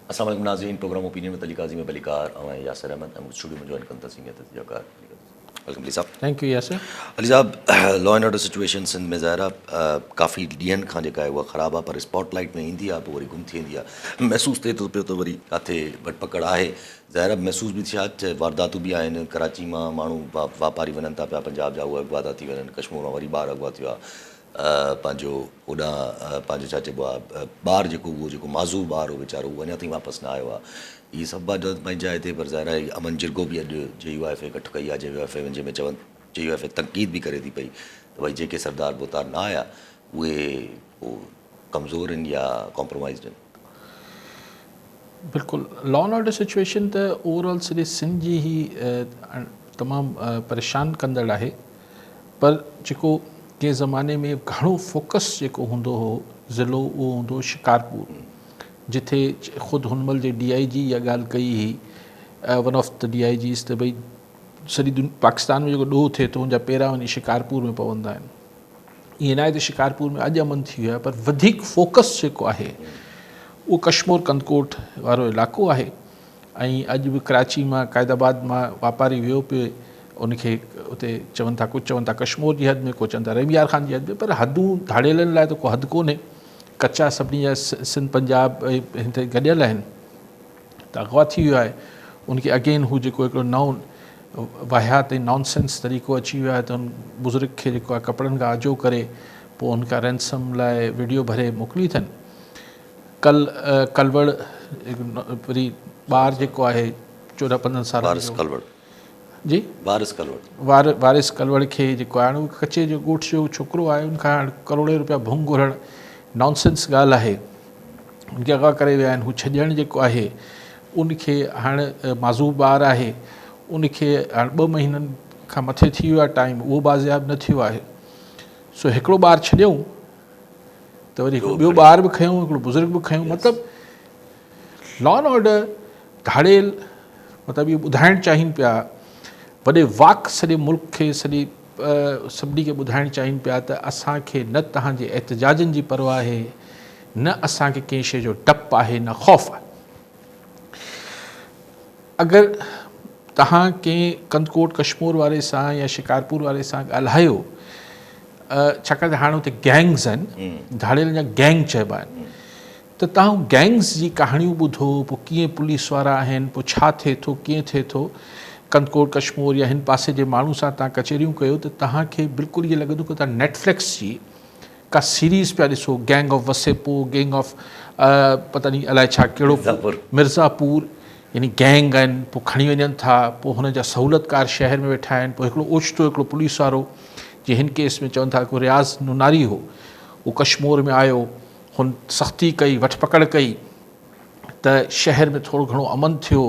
अस्सलाम वालेकुम नाज़रीन, प्रोग्राम ओपिनियन में अली काज़ी में बलीकार और यासिर अहमद हम स्टूडियो में ज्वाइन करता सिंह तजज़ियाकार। वेलकम अली साहब। Thank you Yasir. अली साहब, law and order situation Sindh में ज़ाहिर काफ़ी ॾींहंनि खां जेका आहे उहा ख़राबु आहे, पर स्पॉटलाइट में ईंदी आहे पोइ वरी गुम थी वेंदी आहे। महसूसु थिए थो पियो त वरी किथे वट पकड़ आहे। ज़ाहिर महसूस भी थिया, वारदातूं बि आहिनि। कराची मां माण्हू वापारी वञनि था पिया पंजाब जा, उहे अगवा था थी वञनि। कश्मीर मां वरी ॿार अगवा थियो आहे। पंहिंजो होॾां पंहिंजो छा चइबो आहे, ॿारु जेको माज़ूर ॿारु हो वीचारो, उहो अञा ताईं वापसि न आयो आहे। इहे सभु बात पंहिंजा हिते, पर ज़ाहिर आहे अमन जिरगो बि अॼु JUIF गठु कई आहे। जंहिंमें चवनि JUIF तनक़ीद बि करे थी पई त भई जेके सरदार बोतार न आया उहे कमज़ोर आहिनि या कॉम्प्रोमाइज़ड आहिनि। बिल्कुलु, लॉ एंड ऑर्डर सिचुएशन त ओवरऑल सॼे सिंध जी ई तमामु परेशान कंदड़ आहे। पर जेको कंहिं ज़माने में घणो फोकस जेको हूंदो हो ज़िलो, उहो हूंदो शिकारपुर, जिथे ख़ुदि हुन महिल जे DIG इहा ॻाल्हि कई हुई, वन ऑफ द DIGs, त भई सॼी पाकिस्तान में जेको ॾोह थिए थो हुनजा पेरा वञी शिकारपुर में पवंदा आहिनि। ईअं न आहे त शिकारपुर में अॼु अमन थी वियो आहे, पर वधीक फोकस जेको आहे उहो कश्मीर कंदकोट वारो इलाइक़ो आहे। ऐं अॼु बि कराची मां क़ाइदाबाद मां वापारी वियो पियो, उनखे उते चवनि था, कुझु चवनि था कश्मीर जी हद में, को चवनि था रहीमयार ख़ान जी हद में, पर हदूं धाड़ेलनि लाइ त को हद कोन्हे। कच्चा सभिनी जा सिंध पंजाब हिते गॾियल आहिनि, त अगवा थी वियो आहे। उनखे अगेन हू जेको हिकिड़ो नओं वाहियात ऐं नॉनसेंस तरीक़ो अची वियो आहे, त उन बुज़ुर्ग खे जेको आहे कपिड़नि खां आजो करे पोइ उनखां रैंसम लाइ वीडियो भरे मोकिली अथनि। कलवड़ वरी ॿारु जेको आहे 14-15 साल जी, वारिस कलवड़ खे जेको आहे उहो कचे जो ॻोठ जो छोकिरो आहे, उनखां करोड़े रुपया भुंग घुरणु नॉनसेंस ॻाल्हि आहे। उनखे अॻा करे विया आहिनि। हू छॾणु जेको आहे उनखे हाणे माज़ूर ॿारु आहे, उनखे हाणे 2 महीननि खां मथे थी वियो आहे टाइम, उहो बाज़ियाब न थियो आहे। सो हिकिड़ो ॿारु छॾियऊं त वरी ॿियो ॿारु बि खयूं, हिकिड़ो बुज़ुर्ग बि खयूं। मतिलबु लॉ एंड ऑर्डर धाड़ेल, मतिलबु इहो ॿुधाइणु चाहिनि पिया वॾे वाक सॼे मुल्क खे, सभिनी खे ॿुधाइणु चाहिनि पिया त असांखे न तव्हांजे एहतजाजनि जी परवाह आहे, न असांखे कंहिं शइ जो डपु आहे, न ख़ौफ़ आहे। अगरि तव्हां कंहिं कंदकोट कश्मीर वारे सां या शिकारपुर वारे सां ॻाल्हायो, छाकाणि त हाणे हुते गैंग्स आहिनि, धाड़ेलनि जा गैंग चइबा आहिनि, त तव्हां गैंग्स जी कहाणियूं ॿुधो, पोइ कीअं पुलिस वारा आहिनि, पोइ छा थिए थो, कीअं थिए थो। कंदकोट कश्मीर या हिन पासे जे माण्हू सां तव्हां कचहरियूं कयो त तव्हांखे बिल्कुलु इहो लॻंदो की तव्हां नेटफ्लिक्स जी का सीरीज़ पिया ॾिसो। Gang of Wasseypur, gang of पता नहीं अलाए छा कहिड़ो मिर्ज़ापुर, यानी गैंग आहिनि, पोइ खणी वञनि था, पोइ हुन जा सहूलियतकार शहर में वेठा आहिनि। पोइ हिकिड़ो ओचितो हिकिड़ो पुलिस वारो, जीअं हिन केस में चवनि था को रियाज़ नुनारी हो, उहो कश्मीर में आयो, हुन सख़्ती कई, वठ पकड़ कई, त शहर में थोरो घणो अमन थियो।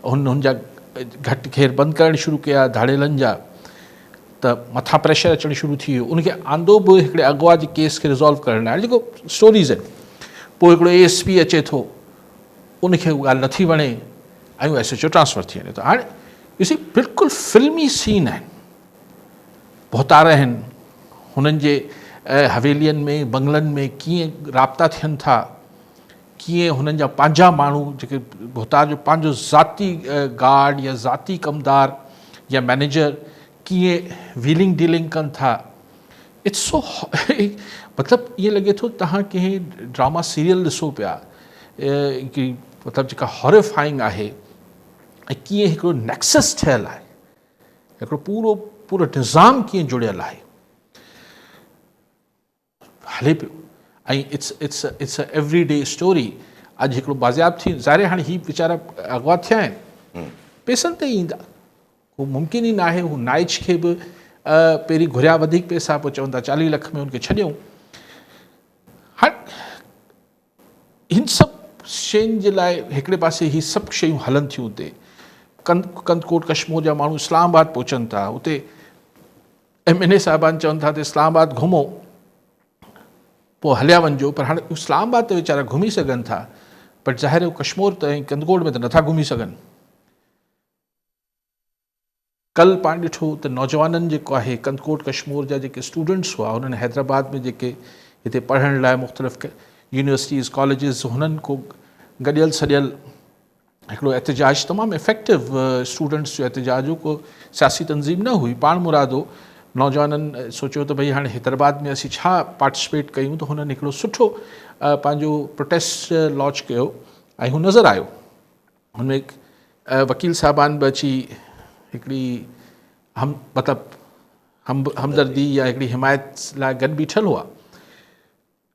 हुनजा घटि घेर बंदि करणु शुरू कया धाड़ेलनि जा, त मथां प्रेशर अचणु शुरू थी वियो। उनखे आंदो बि हिकिड़े अगवा जे केस खे रिज़ॉल्व करण लाइ, जेको स्टोरीज़ आहिनि। पोइ हिकिड़ो ASP अचे थो, उनखे उहा ॻाल्हि नथी वणे ऐं उहो SHO ट्रांसफ़र थी वञे थो। हाणे ॾिसी बिल्कुलु फिल्मी सीन आहिनि, बोहतार आहिनि। हुननि जे हवेलियुनि में, बंगलनि में कीअं राब्ता थियनि था, कीअं हुननि जा पंहिंजा माण्हू जेके बोहतार जो पंहिंजो ज़ाती गार्ड या ज़ाती कमदार या मैनेजर कीअं व्हीलिंग डीलिंग कनि था। इट्स सो मतिलबु ईअं लॻे थो तव्हां कंहिं ड्रामा सीरियल ॾिसो पिया, कि मतिलबु जेका हॉरिफाइंग आहे, ऐं कीअं हिकिड़ो नेक्सस ठहियलु आहे, हिकिड़ो पूरो निज़ाम कीअं जुड़ियल आहे, हले पियो। ऐं इट्स अ एवरीडे स्टोरी। अॼु हिकिड़ो बाज़ियाब थी, ज़ाहिर हाणे हीअ वीचारा अगवा थिया आहिनि, पैसनि ते ईंदा, उहो मुमकिन ई न आहे। हू नाइच खे बि पहिरीं घुरिया वधीक पैसा, पोइ चवनि था 40 लख में उनखे छॾियऊं। हाणे हिन सभु शयुनि जे लाइ हिकिड़े पासे हीअ सभु शयूं हलनि थियूं। हुते कंदकोट कश्मीर जा माण्हू इस्लामाबाद पहुचनि था, हुते MNA साहिबान चवनि था त इस्लामाबाद घुमो, पोइ हलिया वञिजो। पर हाणे इस्लामाबाद त वीचारा घुमी सघनि था, पर ज़ाहिर कश्मीर त ऐं कंदकोट में त नथा घुमी सघनि। कल पाण ॾिठो त नौजवाननि जेको आहे कंदकोट कश्मीर जा जेके स्टूडेंट्स हुआ, हुननि हैदराबाद में जेके हिते पढ़ण लाइ मुख़्तलिफ़ यूनिवर्सिटीज़ कॉलेजिस, हुननि को गॾियल सॼियल हिकिड़ो एहतजाज तमामु इफेक्टिव स्टूडेंट्स जो एहतजाज हो, को सियासी तंज़ीम न हुई, पाण मुरादो नौजवाननि सोचियो त भई हाणे हैदराबाद में असीं छा पार्टिसिपेट कयूं, त हुननि हिकिड़ो सुठो पंहिंजो प्रोटेस्ट लॉन्च कयो ऐं हू नज़र आयो। हुनमें वकील साहिबान बि अची हिकिड़ी हमदर्दी या हिकिड़ी हिमायत लाइ गॾु बीठल हुआ।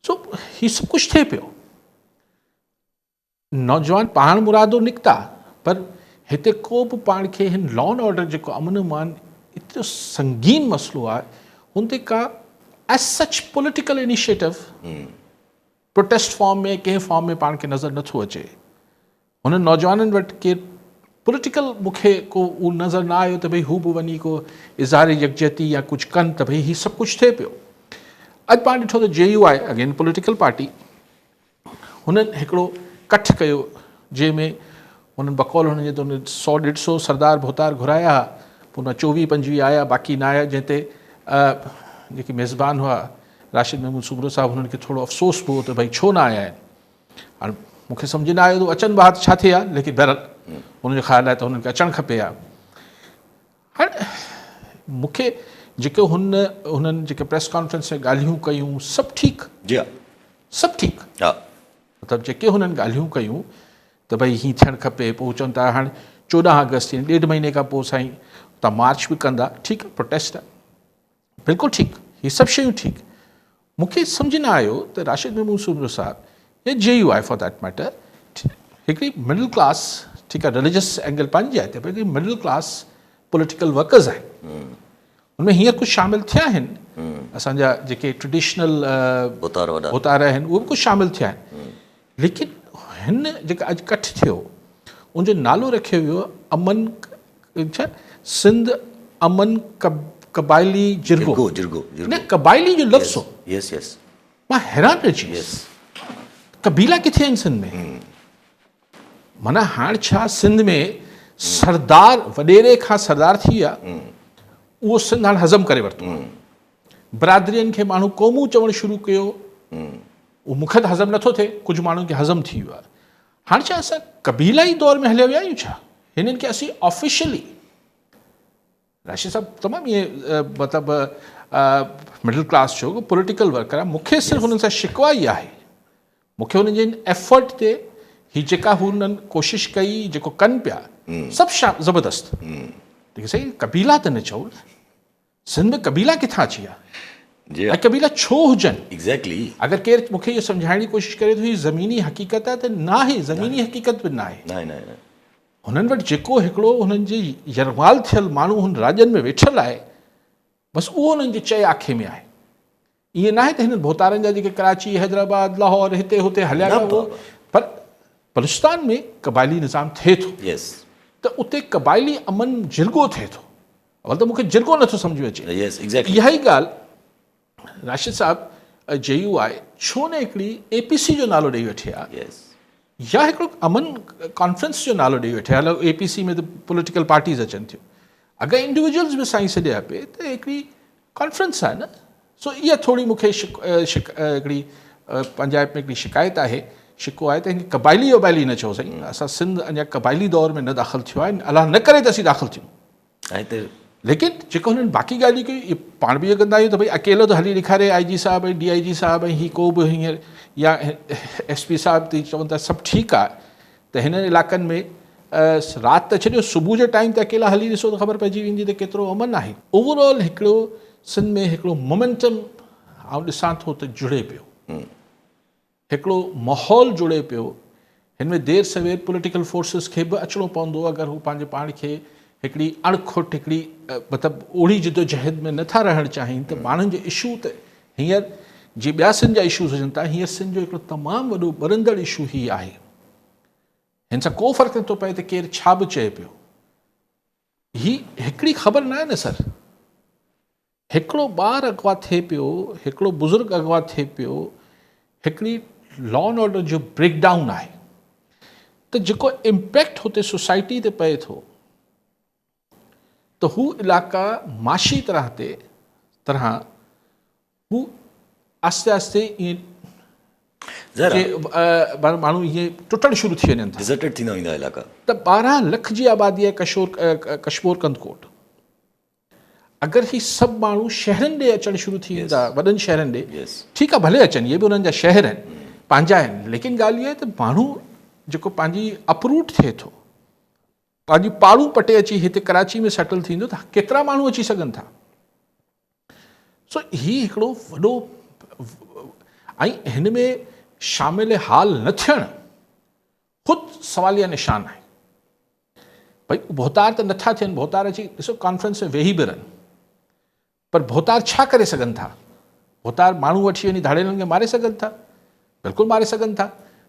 सो हीउ सभु कुझु थिए पियो, नौजवान पाण मुरादो निकिता, पर हिते को बि पाण खे हिन लॉ एंड ऑर्डर जेको अमन मान एतिरो संगीन मसइलो आहे, हुन ते का as such political initiative protest form में कंहिं फॉर्म में पाण खे नज़र नथो अचे। हुननि नौजवाननि वटि केरु पॉलिटिकल मूंखे को उहो नज़र न आयो त भई हू बि वञी को इज़हार यकजहती या कुझु कनि त भई हीउ सभु कुझु थिए पियो। अॼु पाण ॾिठो त JUI अगेन पॉलिटिकल पार्टी, हुननि हिकिड़ो कठ कयो जंहिंमें हुननि बकौल हुननि जे त 100-150 सरदार भोतार घुराया, पोइ न 24-25 आया, बाक़ी न आया, जंहिं ते जेके मेज़बान हुआ राशिद महमूद सुबरो साहब, हुननि खे थोरो अफ़सोस पियो त भई छो न आया आहिनि। हाणे मूंखे सम्झ न आयो त अचनि ॿार छा थिए हा, लेकिन बहरहाल हुनजो ख़्यालु आहे त हुननि खे अचणु खपे हा। हाणे मूंखे जेके हुननि जेके प्रेस कॉन्फ्रेंस में ॻाल्हियूं कयूं सभु ठीकु, जी हा, सभु ठीकु, हा, मतिलबु जेके हुननि ॻाल्हियूं कयूं त भई हीअं थियणु खपे, पोइ चवनि था हाणे 14 अगस्त 1.5 महीने खां पोइ साईं तव्हां मार्च बि कंदा, ठीकु आहे, प्रोटेस्ट आहे, बिल्कुलु ठीकु, हीअ सभु शयूं ठीकु। मूंखे सम्झ न आयो त राशिद महमूद सुबरो साहब या JUI फॉर दैट मैटर हिकिड़ी मिडिल क्लास, ठीकु आहे, रिलीजियस एंगल पंहिंजी आहे, त भई मिडिल क्लास पॉलिटिकल वर्कर्स आहिनि, हुनमें हीअं कुझु शामिल थिया आहिनि, असांजा जेके ट्रेडिशनल भोतार आहिनि उहे बि कुझु शामिल थिया आहिनि, लेकिन हिन जेका अॼु कठ थियो उनजो नालो रखियो वियो अमन छा सिंध अमन कबाइली जिरगो, न कबाइली जो लफ़्ज़ हो, यस यस, मां हैरान रहिजी वियुसि, कबीला किथे आहिनि सिंध में? माना हाणे छा सिंध में सरदार वॾेरे खां सरदार थी विया, उहो सिंध हाणे हज़म करे वरितो, बिरादरियुनि खे माण्हू क़ौमूं चवणु शुरू कयो, उहो मूंखे त हज़म नथो थिए, कुझु माण्हुनि खे हज़म थी वियो आहे। हाणे छा असां कबीलाई दौर में हलिया विया आहियूं छा? हिननि खे असीं ऑफिशियली, राशिद साहब तमामु ईअं मतिलबु मिडिल क्लास जो पॉलिटिकल वर्कर आहे, मूंखे सिर्फ़ु हुननि सां शिकवा ई आहे, मूंखे हुननि जे एफर्ट ते हीअ जेका हुननि कोशिशि कई, जेको कनि पिया सभु ज़बरदस्त, लेकिन सही कबीला त न चओ, सिंध में कबीला किथां अची विया, ऐं कबीला छो हुजनि? एग्ज़ैक्टली, अगरि केरु मूंखे इहो सम्झाइण जी कोशिशि करे थो हीअ ज़मीनी हक़ीक़त आहे, त न आहे, ज़मीनी हक़ीक़त बि न आहे। हुननि वटि जेको हिकिड़ो हुननि जी यरमाल थियल माण्हू हुन राज्यनि में वेठल आहे, बसि उहो हुननि जे चए आखे में आहे। ईअं न आहे त हिननि भोतारनि जा जेके कराची, हैदराबाद, लाहौर हिते हुते हलिया विया, पर बलूचिस्तान में क़बाइली निज़ाम थिए थो, त उते क़बाइली अमन जिरगो थिए थो, अवल त मूंखे जिरगो नथो सम्झ में अचे। इहा ई ॻाल्हि राशिद साहब JUI छो न हिकिड़ी APC जो नालो ॾेई वेठे आहे, या हिकिड़ो अमन कॉन्फ्रेंस जो नालो ॾेई वेठे आहे, हलो APC में त पॉलिटिकल पार्टीज़ अचनि थियूं, अगरि इंडिविजुअल्स बि साईं सॾिया पिए त हिकिड़ी कॉन्फ्रेंस आहे न। सो इहा थोरी मूंखे हिकिड़ी पंजाब में हिकिड़ी शिकायत आहे, शिको आहे त हिन कबाइली वबाइली न चओ साईं, असां सिंध अञा कबाइली दौर में न दाख़िल थियो आहे, अलाह न करे त असीं दाख़िल थियूं, लेकिन जेको हुननि बाक़ी ॻाल्हियूं कयूं इहे पाण बि इहो कंदा आहियूं त भई अकेलो त हली ॾेखारे IG साहब ऐं DIG साहब ऐं हीअ को बि हींअर या SP साहब थी चवनि था सभु ठीकु आहे, त हिन इलाइक़नि में राति त छॾियो, सुबुह जे टाइम ते अकेला हली ॾिसो त ख़बर पइजी वेंदी त केतिरो अमन आहे। ओवरऑल हिकिड़ो सिंध में हिकिड़ो मोमेंटम आउं ॾिसां थो त जुड़े पियो, हिकिड़ो माहौल जुड़े पियो, हिन में देर सवेर पॉलिटिकल फोर्सिस खे बि अचिणो पवंदो, अगरि हू पंहिंजे पाण खे हिकिड़ी अणखुट हिकिड़ी मतिलबु ओड़ी जिदोजहद में नथा रहणु चाहिनि, त माण्हुनि जो इशू त हींअर जीअं ॿिया सिंध जा इशूज़ हुजनि था, हींअर सिंध जो हिकिड़ो तमामु वॾो ॿरंदड़ इशू ही आहे। हिन सां को फ़र्क़ु नथो पए त केरु छा बि चए पियो, ही हिकिड़ी ख़बर न आहे न सर, हिकिड़ो ॿारु अगवा थिए पियो, हिकिड़ो बुज़ुर्ग अगवा थिए पियो, हिकिड़ी लॉ एंड ऑर्डर जो ब्रेकडाउन आहे, त जेको इम्पैक्ट हुते सोसाइटी ते पए थो, त हू इलाइक़ा माशी तरह हू आस्ते आस्ते ईअं ज़रा माण्हू ईअं टुटणु शुरू थी वञनि था। डिज़र्टेड थींदा वेंदा इलाइक़ा। त 12 लख जी आबादी आहे कश्मीर कंदकोट। अगरि ही सभु माण्हू शहरनि ॾे अचणु शुरू थी वेंदा, वॾनि शहरनि ॾे, Yes. ठीकु आहे, भले अचनि, इहे बि उन्हनि जा शहर आहिनि, पंहिंजा आहिनि, लेकिन ॻाल्हि इहा आहे त माण्हू जेको पंहिंजी अपरूट थिए थो, पंहिंजी पाड़ू पटे अची हिते कराची में सेटल थींदो, त केतिरा माण्हू अची सघनि था। सो ही हिकिड़ो वॾो, ऐं हिन में शामिल हाल न थियणु ख़ुदि सवालिया निशान आहे। भई भोतार त नथा थियनि, भोतार अची ॾिसो कॉन्फ्रेंस में वेही बि रहनि, पर भोतार छा करे सघनि था? भोतार माण्हू वठी वञी धाड़ेलनि खे मारे सघनि था, बिल्कुलु मारे सघनि था,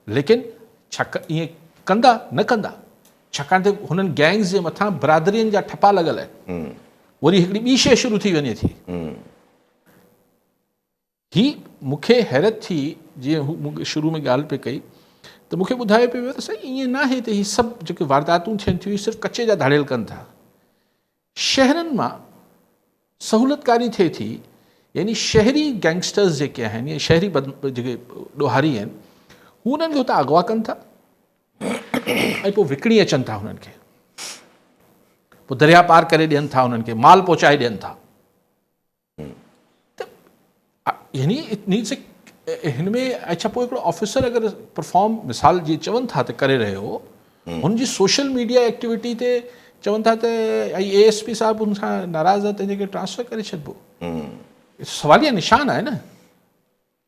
लेकिन छा ईअं कंदा? न कंदा, छाकाणि त हुननि गैंग्स जे मथां बिरादरियुनि जा ठपा लॻल आहिनि। वरी हिकिड़ी ॿी शइ शुरू थी वञे थी। ही मूंखे हैरत थी, जीअं हू शुरू में ॻाल्हि पे कई, त मूंखे ॿुधायो पियो त साईं ईअं न आहे त हीअ सभु जेके वारदातूं थियनि थियूं सिर्फ़ु कचे जा धाड़ेल कनि था। शहरनि मां सहूलियतकारी थिए थी, यानी शहरी गैंगस्टर्स जेके आहिनि या शहरी जेके ॾोहारी आहिनि, हू उन्हनि खे हुतां अगवा कनि था ऐं पोइ विकिणी अचनि था हुननि खे, पोइ दरिया पार करे ॾियनि था, हुननि खे माल पहुचाए ॾियनि था। त यानी इट नीड्स हिन में अच्छा पोइ हिकिड़ो ऑफिसर अगरि परफॉर्म मिसाल जी चवनि था त करे रहियो, हुनजी सोशल मीडिया एक्टिविटी ते चवनि था त ASP साहिबु हुन सां नाराज़ आहे, तंहिंजे करे ट्रांसफर करे छॾिबो। सवालिया निशान आहे न,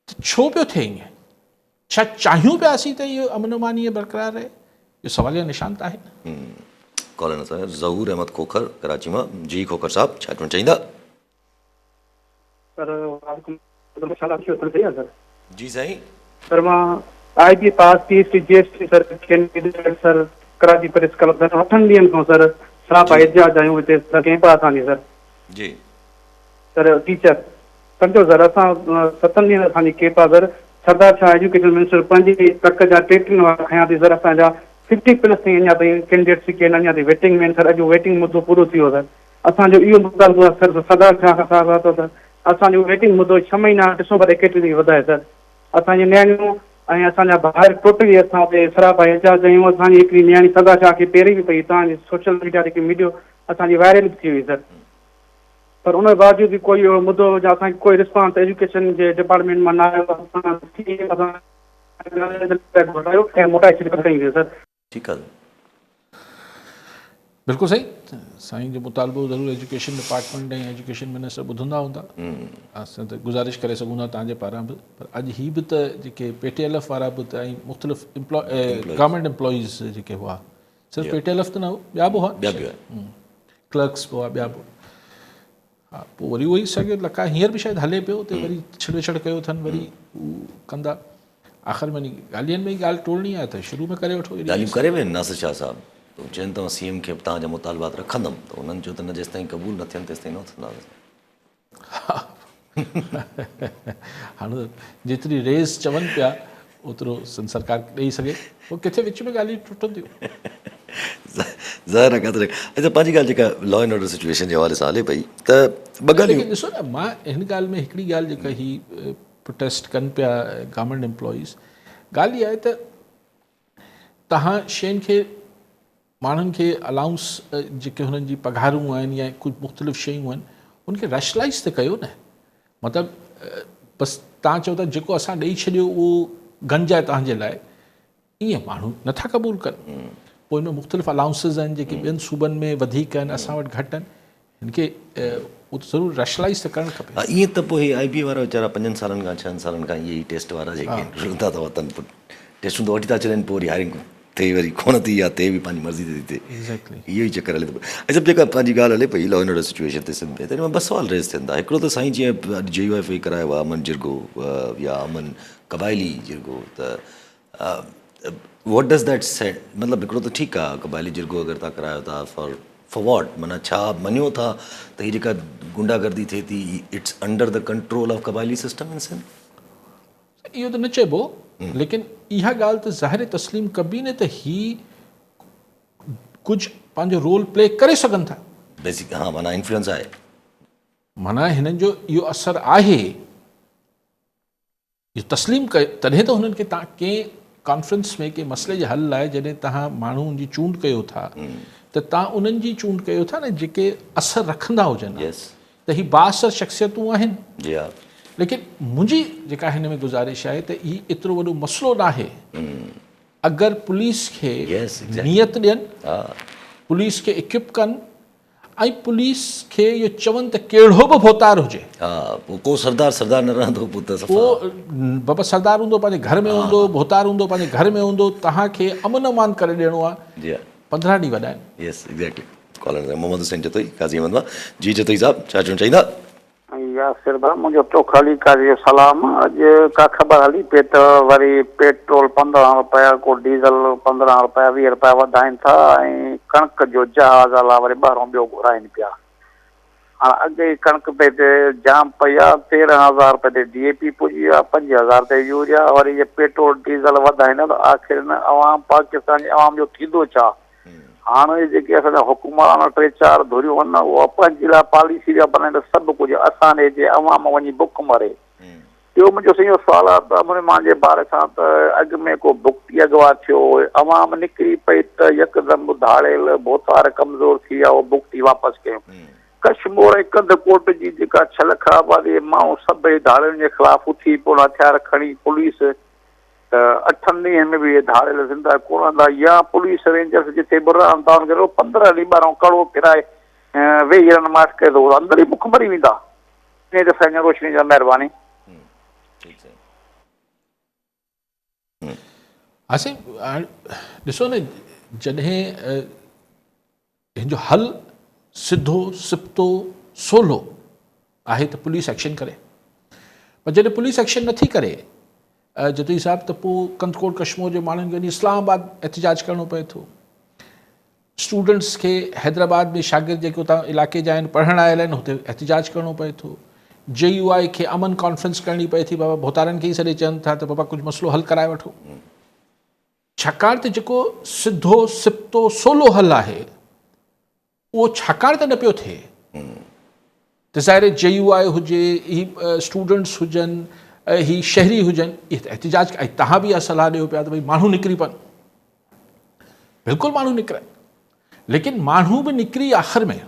त छो पियो थिए ईअं? छा चाहियूं पियासीं त इहो अमन अमानी बरक़रार रहे? इहो सवालिया निशान त आहे न। कॉलर सां ज़हूर अहमद खोखर कराची मां। जी खोखर साहब, छा चवणु चाहींदा? सर जी साईं। सर मां IB पास PhD GST sir candidate sir Karachi press club sir 8 ॾींहंनि खां सर सरापा एजाज आहियूं हिते सर कैंप आहे असांजी सर। जी सर टीचर सम्झो सर असां 7 ॾींहं असांजी कैंप आहे सर। सरदार शाह एजुकेशन मिनिस्टर पंहिंजी तक जा टेटिन वारा खयां थी सर। असांजा 50+ ताईं अञा ताईं कैंडिडेट जेके आहिनि अञा ताईं वेटिंग में सर। अॼु वेटिंग मुद्दो पूरो थी वियो सर। असांजो इहो मुतालबो आहे सर सरदार शाह साहब आहे सर असांजो वेटिंग मुद्दो 6 महीना डिसंबर 31 वधाए सर। असांजी नियाणियूं ऐं असांजा ॿाहिरि टोटली असां हुते सरापा एजाज आहियूं। असांजी हिकिड़ी नियाणी सरदार शाह खे पहिरीं बि पई तव्हांजी सोशल मीडिया जेकी वीडियो असांजी वायरल थी हुई सर, पर उन बावजूद बि कोई मुद्दो या असांखे कोई रिस्पॉन्स एजुकेशन जे डिपार्टमेंट मां न आयो ऐं मोटाए छॾियो सर। ठीकु आहे, बिल्कुलु सही। साईं जो मुतालबो ज़रूरु एजुकेशन डिपार्टमेंट ऐं एजुकेशन मिनिस्टर ॿुधंदा हूंदा। असां त गुज़ारिश करे सघूं था तव्हांजे पारां बि, पर अॼु ही बि त जेके PTLF वारा बि त ऐं मुख़्तलिफ़ गवर्नमेंट एम्प्लॉइज़ जेके हुआ, सिर्फ़ु PTLF त न हो, ॿिया बि हुआ, क्लर्क्स बि हुआ, ॿिया बि। हा, पोइ वरी उहो ई साॻियो लका हींअर बि शायदि हले पियो, उते वरी छेड़ कयो अथनि, वरी हू कंदा। आख़िर में ॻाल्हियुनि में ई ॻाल्हि टोलणी आहे त शुरू में करे वठो। ॻाल्हियूं करे विया नासिर शाह साहब, तो चवनि था CM खे तव्हांजा मुतालबात रखंदुमि, त उन्हनि चयो त न जेसिताईं क़बूल न थियनि तेसिताईं न थींदा। हाणे जेतिरी रेस चवनि पिया ओतिरो सरकार ॾेई सघे, पोइ किथे विच में ॻाल्हियूं टुटंदियूं। ज़ाहिर आहे काथे। अच्छा, पंहिंजी ॻाल्हि जेका लॉ एंड ऑर्डर सिचुएशन जे हवाले सां हले पई, त ॿ ॻाल्हियूं ॾिसो न, मां हिन ॻाल्हि में हिकिड़ी ॻाल्हि जेका ही प्रोटेस्ट कनि पिया गवर्नमेंट एम्प्लॉइज़, ॻाल्हि इहा आहे त तव्हां शयुनि खे माण्हुनि खे अलाउंस जेके हुननि जी पघारूं आहिनि या कुझु मुख़्तलिफ़ शयूं आहिनि उनखे रैशनलाइज़ त कयो न। मतिलबु बसि तव्हां चओ था जेको असां ॾेई छॾियो उहो गंज आहे तव्हांजे लाइ, ईअं माण्हू नथा क़बूल कनि। पोइ हिन में मुख़्तलिफ़ अलाउंसिस आहिनि जेके ॿियनि सूबनि में वधीक आहिनि, असां वटि घटि आहिनि, हिनखे ज़रूरु रैशनलाइज़ त करणु खपे। हा, ईअं त पोइ IB वारा वीचारा 5 सालनि खां 6 सालनि खां इहे ई टेस्ट वारा जेके आहिनि रुलंदा था वतनि, टेस्टूं त वठी था छॾनि, पोइ वरी हायरिंग थिए वरी कोन थी, या थिए बि पंहिंजी मर्ज़ी ते थी थिए। एग्ज़ैक्टली इहो ई चकर हले थो। ऐं सभु जेका पंहिंजी ॻाल्हि हले पई लॉ एंड ऑर्डर सिचुएशन ते सिंध में, त हिन में 2 सवाल रेज़ थियनि था। हिकिड़ो त साईं जीअं JUIF करायो आहे अमन जिरगो या अमन क़बाइली जिरगो, त वॉट डज़ दैट सेट? मतिलबु हिकिड़ो त ठीकु आहे क़बाइली जिरगो अगरि तव्हां करायो था फॉर वॉट, माना छा मञियो था त हीअ जेका गुंडागर्दी थिए थी it's under the control of क़बाइली सिस्टम इन सिंध? इहो त न चइबो, लेकिन इहा ॻाल्हि त ज़ाहिर तस्लीम कबी न त ही कुझु पंहिंजो रोल प्ले करे सघनि था। बेसिक हा, माना इन्फ्लुएंस आहे, माना हिननि जो इहो असरु आहे। इहो तस्लीम कयो तॾहिं त हुननि खे तव्हां कंहिं कॉन्फ्रेंस में कंहिं मसइले जे हल लाइ जॾहिं तव्हां माण्हुनि जी चूंड कयो था त तव्हां उन्हनि जी चूंड कयो था न जेके असरु रखंदा हुजनि यस त ही बाअसर शख़्सियतूं आहिनि जी हा लेकिन मुंहिंजी जेका हिन में गुज़ारिश आहे त ही एतिरो वॾो मसइलो न आहे अगरि पुलिस खे Yes, exactly. नियत ॾियनि हा पुलिस खे इक्विप कनि ऐं पुलिस खे इहो चवनि त कहिड़ो बि भोतार हुजे हा पोइ को सरदार न रहंदो पोइ त सफ़ा उहो बाबा सरदार हूंदो पंहिंजे घर में हूंदो भोतार हूंदो पंहिंजे घर में हूंदो तव्हांखे अमन अमान करे ॾियणो आहे जी हा 15 ॾींहं वॾा आहिनि यस एग्जैक्टली कॉलर मोहम्मद हुसैन जतोई काज़ी अहमद मां जी जतोई साहब छा चवणु चाहींदा यासिर भाउ मुंहिंजो चोखाली कारी सलाम अॼु का ख़बर हली पई त वरी पेट्रोल 15 रुपया को डीज़ल 15 रुपया 20 रुपया वधाइनि था ऐं कणिक जो जहाज़ अला वरी ॿाहिरों ॿियो घुराइनि पिया हाणे अॻे कणिक ते जाम पई आहे 13,000 रुपए ते DAP पुॼी आहे 5,000 ते यूरिया वरी इहे पेट्रोल डीज़ल वधाइनि त आख़िर न अवाम पाकिस्तान जी अवाम जो थींदो छा हाणे जेके असांजा हुकूमरान 3-4 धुरियूं आहिनि उहा पंहिंजे लाइ पॉलिसी पिया बनाइनि त सभु कुझु असांजे जे अवाम वञी बुख मरे ॿियो मुंहिंजो सॼो सुवालु आहे त मुंहिंजे ॿार सां त अॻु में को भुक्ती अॻुवा थियो अवाम निकिरी पई त यकदमि धाड़ेल बोतार कमज़ोर थी विया उहो भुक्ती वापसि कयूं कश्मीर ऐं कंदकोट जी जेका छल ख़राब आहे माण्हू सभई धाड़ियुनि जे ख़िलाफ़ उथी पोइ हथियार खणी पुलिस त 8 ॾींहंनि में बि इहे धाड़ियल ज़िंदा कोन रहंदा या पुलिस रेंजर्स जिते बि रहनि था हुनखे 15 ॾींहं ॿाहिरों कड़ो फिराए वेही रहनि माठ करे थो अंदरि ई बुख मरी वेंदा इन दफ़े अञा रोशनी जा महिरबानी असीं ॾिसो न जॾहिं हिन जो हल सिधो सिप्तो सवलो आहे त पुलिस एक्शन करे पर जॾहिं पुलिस एक्शन नथी करे जतोई साहब त पोइ कंदकोट कश्मीर जे माण्हुनि खे वञी इस्लामाबाद एहतिजाज करिणो पए थो स्टूडेंट्स खे हैदराबाद में शागिर्द जेके उतां इलाइक़े जा आहिनि पढ़णु आयल आहिनि हुते एहतिजाज करिणो पए थो JUI खे अमन कॉन्फ्रेंस करणी पए थी बाबा भोतारनि खे ई सॾे चवनि था त बाबा कुझु मसइलो हल कराए वठो छाकाणि त जेको सिधो सिप्तो सवलो हल आहे उहो छाकाणि त न पियो थिए त ज़ाहिर JUI हुजे ही स्टूडेंट्स हुजनि ही शहरी हुजनि इहे एहतिजाज ऐं तव्हां बि इहा सलाह ॾियो पिया त भई माण्हू निकिरी पवनि बिल्कुलु माण्हू निकिरनि लेकिन माण्हू बि निकिरी आख़िर में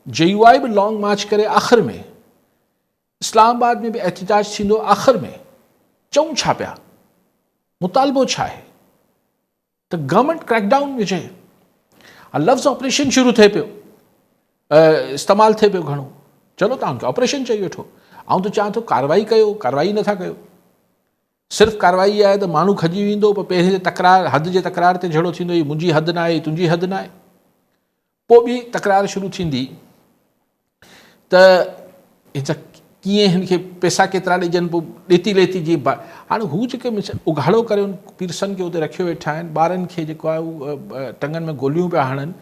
JUI बि लॉन्ग मार्च करे आख़िर में इस्लामाबाद में बि एहतिजाज थींदो आख़िर में चऊं छा पिया मुतालबो छा आहे त गवर्नमेंट क्रैकडाउन विझे लफ़्ज़ ऑपरेशन शुरू थिए पियो इस्तेमालु थिए पियो घणो चलो तव्हां हुनखे ऑपरेशन चई वठो ऐं त चवां थो कार्रवाई कयो कार्रवाई नथा कयो सिर्फ़ु कार्रवाई आहे त माण्हू खजी वेंदो पोइ पहिरीं तकरार हद जे तकरार ते झगड़ो थींदो ही मुंहिंजी हद न आहे तुंहिंजी हद न आहे पोइ ॿी तकरार शुरू थींदी त हिन कीअं हिन खे पैसा केतिरा ॾिजनि पोइ ॾेती लेती जी हाणे हू जेके उघाड़ो करे उन पीरसनि खे उते रखियो वेठा आहिनि ॿारनि खे जेको आहे उहो टंगनि में गोलियूं पिया हणनि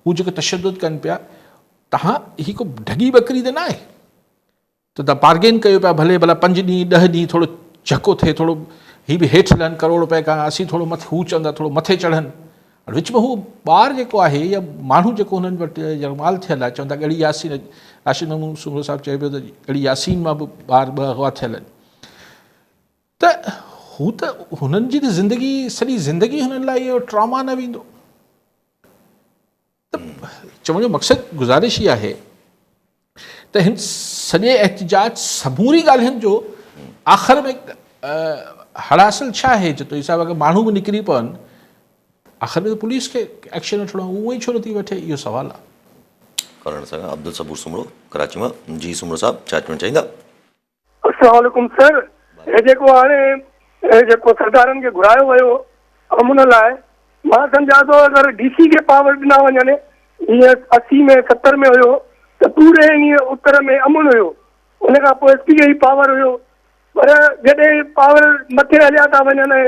हू जेके तशदुद कनि पिया तव्हां ही को ढगी बकरी त न आहे त तव्हां बार्गेन कयो पिया भले भला 5 ॾींहं 10 ॾींहं थोरो झको थिए थोरो ही बि हेठि लहनि करोड़ रुपए खां असीं थोरो मथे हू चवंदा थोरो मथे चढ़नि विच में हू ॿार जेको आहे या माण्हू जेको हुननि वटि जमाल थियल आहे चवंदा ॻड़ी यासीन राशिद महमूद सुमरो साहिबु चए पियो त ॻड़ी यासीन मां बि ॿार 2 हुआ थियल आहिनि त हू त हुननि जी त ज़िंदगी सॼी ज़िंदगी हुननि लाइ इहो ट्रॉमा न वेंदो त चवण जो मक़सदु गुज़ारिश ई आहे त हिन सॼे एहतिजाज समूरी ॻाल्हियुनि जो आख़िर में हड़ासल छा आहे जतो हिसाब अगरि माण्हू बि निकिरी पवनि आख़िर में पुलिस खे एक्शन वठिणो उहो ई छो नथी वठे इहो सुवालु आहे करण सां अब्दुल सबूर सुमरो कराची मां जी सुमरो साहब छा चवणु चाहींदा अस्सलाम वालेकुम सर हे जेको हाणे जेको सरदारनि खे घुरायो वियो अमुन लाइ मां सम्झां थो अगरि DC खे पावर ॾिना वञनि हीअं 80 में 70 में हुयो त पूरे हीअं उत्तर में अमुन हुयो उन खां पोइ SP खे ई पावर हुयो पर जॾहिं पावर मथे हलिया था वञनि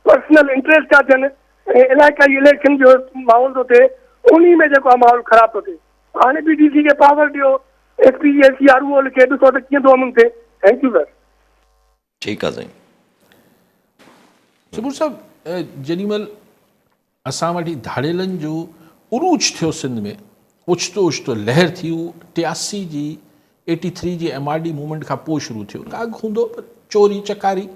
पर्सनल इंट्रस्ट था थियनि ऐं इलाइक़ाई इलेक्शन जो माहौल थो थिए उन में जेको आहे माहौल ख़राबु थो थिए हाणे बि DC खे पावर ॾियो SP SC RUO खे ॾिसो त कीअं थो अमुन थिए थैंक यू सर ठीकु आहे साईं सबूर साहिबु जेॾीमहिल असां वटि धाड़ेलनि जो उरूज थियो सिंध में ओचितो लहर थी 83 जी 83 जी MRD मूवमेंट खां पोइ शुरू थियो का हूंदो पर चोरी चकारी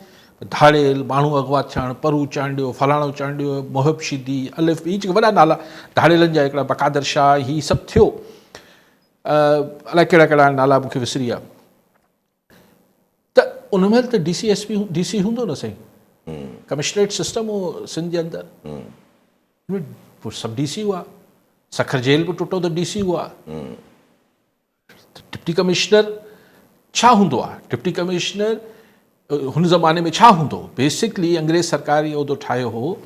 धाड़ेल माण्हू अगवा थियणु परू चांडियो फलाणो चांडियो मोहब शीदी अलिफ ई जेके वॾा नाला धाड़ेलनि जा हिकिड़ा बकादर शाह ही सभु थियो अलाए कहिड़ा कहिड़ा नाला मूंखे विसरी विया त उन महिल त DC हूंदो न साईं कमिशनरेट सिस्टम हो सिंध जे अंदरि सभु DC हुआ सखर जेल बि टुटो त DC हुआ डिप्टी कमिश्नर छा हूंदो आहे डिप्टी कमिश्नर हुन ज़माने में छा हूंदो बेसिकली अंग्रेज़ सरकार इहो उहिदो ठाहियो हो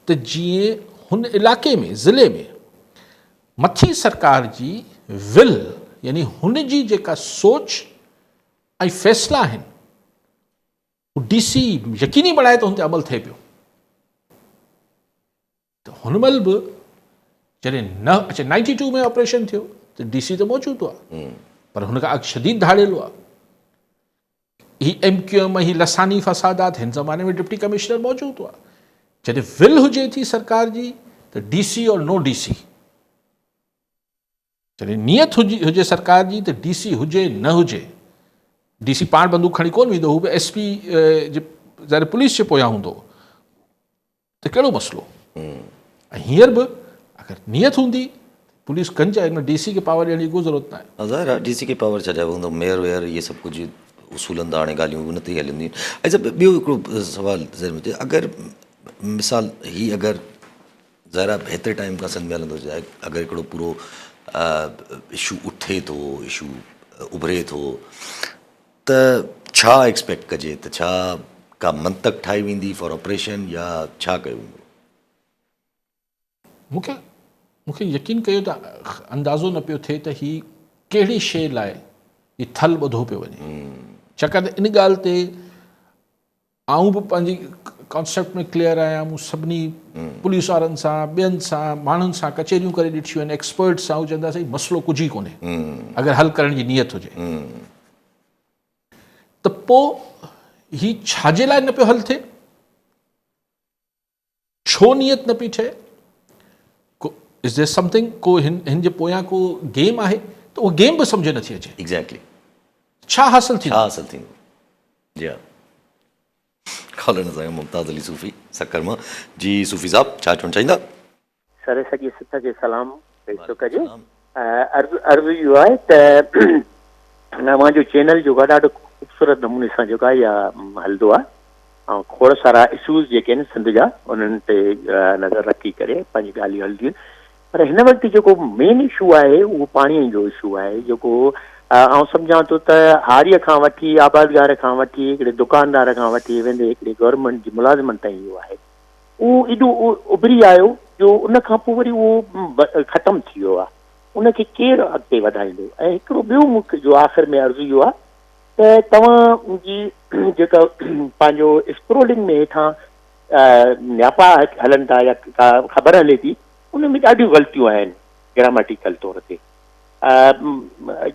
त जीअं हुन इलाइक़े में ज़िले में मथी सरकार जी विल यानी हुन जी जेका सोच ऐं फ़ैसिला आहिनि उहो DC यकीनी बणाए त हुन ते अमल थिए पियो त हुन महिल बि जॾहिं न अच्छा 92 में ऑपरेशन थियो त DC त मौजूदु आहे पर हुनखां अॻु शदीद धाड़ेलो आहे ही MQM ही लसानी फ़सादात हिन ज़माने में डिप्टी कमिश्नर मौजूदु हुआ जॾहिं विल हुजे थी सरकार जी त DC और नो DC जॾहिं नियत हुजे सरकार जी त DC हुजे न हुजे DC पाण बंदूक खणी कोन वेंदो हू बि SP जे ज़ाहिर पुलिस जे पोयां हूंदो त कहिड़ो मसइलो ऐं हींअर बि अगरि नियत हूंदी पुलिस गंज आहे हिन DC खे पावर ॾियण जी कोई ज़रूरत न आहे ज़ाहिर आहे DC खे पावर छॾिया हूंदो मेयर वेयर इहे सभु कुझु उसूलनि त हाणे ॻाल्हियूं उन ते ई हलंदियूं आहिनि अच्छा ॿियो हिकिड़ो सुवालु ज़रूरु हुजे अगरि मिसाल ही अगरि ज़ाहिर आहे हेतिरे टाइम खां सिंध में हलंदो हुजे अगरि हिकिड़ो पूरो इशू उथे थो इशू उभरे थो त छा एक्सपेक्ट कजे त छा का मंतक ठाही वेंदी फॉर ऑपरेशन या छा कयो वेंदो मूंखे यकीन कयो त अंदाज़ो न पियो थिए त ही कहिड़ी शइ लाइ ही थल ॿधो पियो वञे छाकाणि त इन ॻाल्हि ते आऊं बि पंहिंजी कॉन्सेप्ट में क्लियर आहियां मूं सभिनी पुलिस वारनि सां ॿियनि सां माण्हुनि सां कचहरियूं करे ॾिठियूं आहिनि एक्सपर्ट्स सां हू चवंदा साईं मसइलो कुझु ई कोन्हे अगरि हल करण जी नियत हुजे त पोइ ही छाजे लाइ न पियो हल थिए छो नियत न पई ठहे इज़ देयर समथिंग को हिन जे पोयां को गेम आहे त उहो गेम बि सम्झ नथी अचे एग्ज़ैक्टली छा हासिल थी थींदो जी हा कॉलर असांखे मुमताज़ अली सूफ़ी सकर मां जी सूफ़ी साहब छा चवणु चाहींदा सर सॼी सिथ खे सलाम पेश थो कजे अर्ज़ु इहो आहे त मुंहिंजो चैनल जेको आहे ॾाढो ख़ूबसूरत नमूने सां जेको आहे इहा हलंदो आहे ऐं खोड़ सारा इशूज़ जेके आहिनि सिंध जा उन्हनि ते नज़र रखी करे पंहिंजी ॻाल्हियूं हलंदियूं आहिनि पर हिन वक़्तु जेको मेन इशू आहे उहो पाणीअ जो इशू आहे जेको आउं सम्झां थो त हारीअ खां वठी आबादगार खां वठी हिकिड़े दुकानदार खां वठी वेंदे हिकिड़े गवर्नमेंट जी मुलाज़िमनि ताईं इहो आहे उहो एॾो उभरी आयो जो उन खां पोइ वरी उहो ख़तमु थी वियो आहे उनखे केरु अॻिते वधाईंदो ऐं हिकिड़ो ॿियो मूंखे जो आख़िर में अर्ज़ु इहो आहे त तव्हांजी जेका पंहिंजो स्क्रोलिंग में हेठां न्यापा हलनि था या का ख़बर हले थी उन में ॾाढियूं ग़लतियूं आहिनि ग्रामेटिकल तौर ते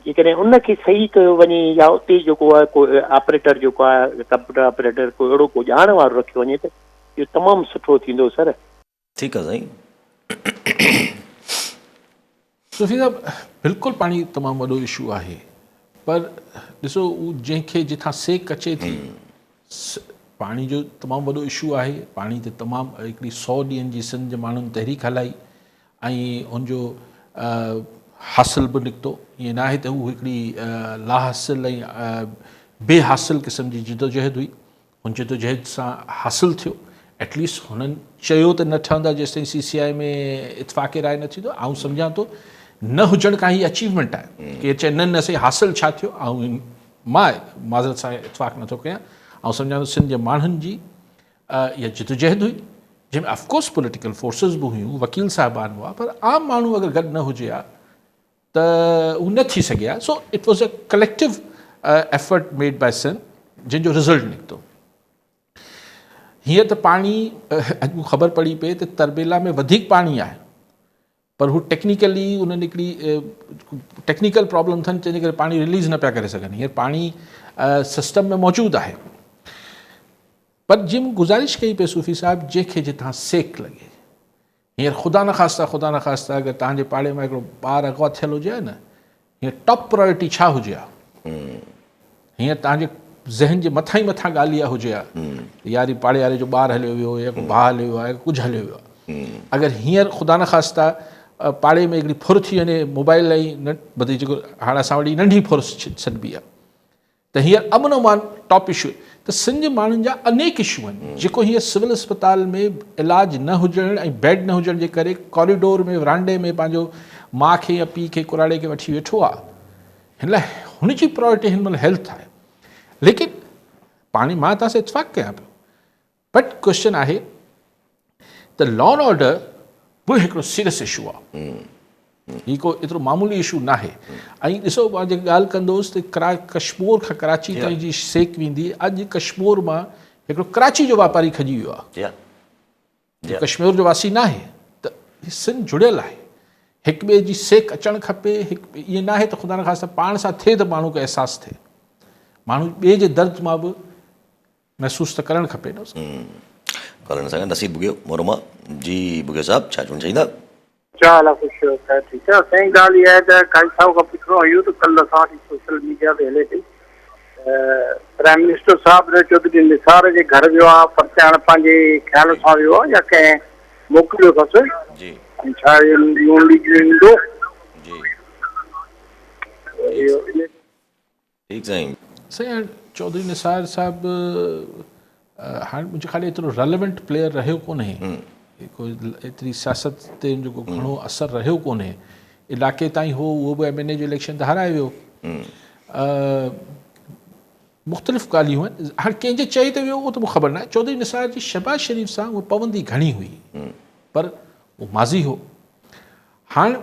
जेकॾहिं उनखे सही कयो वञे या उते जेको आहे को ऑपरेटर जेको आहे कंप्यूटर ऑपरेटर को अहिड़ो को ॼाण वारो रखियो वञे त इहो तमामु सुठो थींदो सर ठीकु आहे साईं सूफ़ी साहब बिल्कुलु पाणी तमामु वॾो इशू आहे पर ॾिसो उहो जंहिंखे जिथां सेक अचे थी पाणी जो तमामु वॾो इशू आहे पाणी ते तमामु हिकिड़ी 100 ॾींहंनि जी सिंध जे माण्हुनि तहरीक हलाई ऐं हुनजो हासिल बि निकितो ईअं न आहे त हू हिकिड़ी लाहासिल ऐं बेहासिल क़िस्म जी जिदोजहद हुई हुन जिदोजहद सां हासिल थियो एटलीस्ट हुननि चयो त न ठहंदा जेसिताईं CCI में इतफ़ाक़ राय न थींदो आउं सम्झां थो न हुजण खां ही अचीवमेंट आहे केरु चए न न साईं हासिल छा थियो ऐं मां माज़रत सां इतफ़ाक़ नथो कयां ऐं सम्झां थो सिंध जे माण्हुनि जी इहा जिदोजहद हुई जंहिंमें ऑफकोर्स पॉलिटिकल फोर्सिस बि हुयूं वकील साहिबान हुआ पर आम माण्हू अगरि गॾु न हुजे हा त उहो न थी सघे हा so it was a collective effort made by Sindh जंहिंजो रिज़ल्ट निकितो हीअं त पाणी अॼु ख़बर पड़ी पए त तरबेला में वधीक पाणी आहे पर हू टेक्निकली उन्हनि हिकिड़ी टेक्निकल प्रॉब्लम अथनि जंहिंजे करे पाणी रिलीज़ न पिया करे सघनि हींअर पाणी सिस्टम में मौजूदु आहे पर जीअं मूं गुज़ारिश कई पई सूफ़ी साहिब जंहिंखे जितां सेक लॻे हींअर ख़ुदा न ख़ास्ता अगरि तव्हांजे पाड़े में हिकिड़ो ॿारु अगवा थियल हुजे हा न हींअर टॉप प्रायोरिटी छा हुजे हा हींअर तव्हांजे ज़हन जे मथां ई मथां ॻाल्हि इहा हुजे हा यार पाड़े वारे जो ॿारु हलियो वियो या को भाउ हलियो आहे कुझु हलियो वियो आहे। अगरि हींअर ख़ुदा न ख़ास्ता पाड़े में हिकिड़ी फुर थी वञे मोबाइल ई न बधी जेको हाणे असां वटि नंढी फुर सॾिबी आहे त हींअर अमन अमान टॉप इशू त सिंध माण्हुनि जा अनेक इशू आहिनि जेको हींअर सिविल अस्पताल में इलाज न हुजण ऐं बेड न हुजण जे करे कॉरिडोर में वरांडे में पंहिंजो माउ खे या पीउ खे कुराड़े खे वठी वेठो आहे। हिन लाइ हुनजी प्रायोरिटी हिन महिल हेल्थ आहे। लेकिन पाणी मां तव्हां सां इतफ़ाक़ कयां पियो बट क्वेश्चन आहे त लॉ एंड ऑर्डर बि हिकिड़ो सीरियस इशू आहे। ही को एतिरो मामूली इशू न आहे। ऐं ॾिसो मां जेकी ॻाल्हि कंदुसि त कश्मीर खां कराची ताईं जी सेक वेंदी अॼु कश्मीर मां हिकिड़ो कराची जो वापारी खजी वियो आहे कश्मीर जो वासी न आहे त सिंध जुड़ियल आहे हिक ॿिए जी सेक अचणु खपे ईअं न आहे त ख़ुदा न ख़ास्ता पाण सां थिए त माण्हू खे अहसासु थिए माण्हू ॿिए जे दर्द मां बि महसूसु त करणु खपे न। करण सां नसीब बुगियो मोरमा जी बुगियो साहब छा चवणु चाहींदा? चलो ख़ुशि आहे ठीकु आहे। साईं ॻाल्हि इहा आहे त काई साहब खां पुछिणो हुयो त कल्ह असां वटि सोशल मीडिया ते हले पई प्राइम मिनिस्टर साहिब ने चौधरी निसार जे घर वियो आहे पर हाणे पंहिंजे ख़्याल सां वियो आहे या कंहिं मोकिलियो अथसि जी छा नून लीग ईंदो जी ठीकु साईं। साईं चौधरी निसार साहिबु हाणे मुंहिंजो ख़ाली एतिरो रेलेवेंट प्लेयर रहियो कोन्हे कोई एतिरी सियासत ते जेको घणो असरु रहियो कोन्हे इलाइक़े ताईं हो उहो बि MNA जो इलेक्शन त हाराए वियो। मुख़्तलिफ़ ॻाल्हियूं आहिनि हाणे कंहिंजे चई ते वियो उहो त मूंखे ख़बर न आहे। चौधरी निसार जी शहबाज शरीफ़ सां उहा पाबंदी घणी हुई पर उहो माज़ी हो। हाणे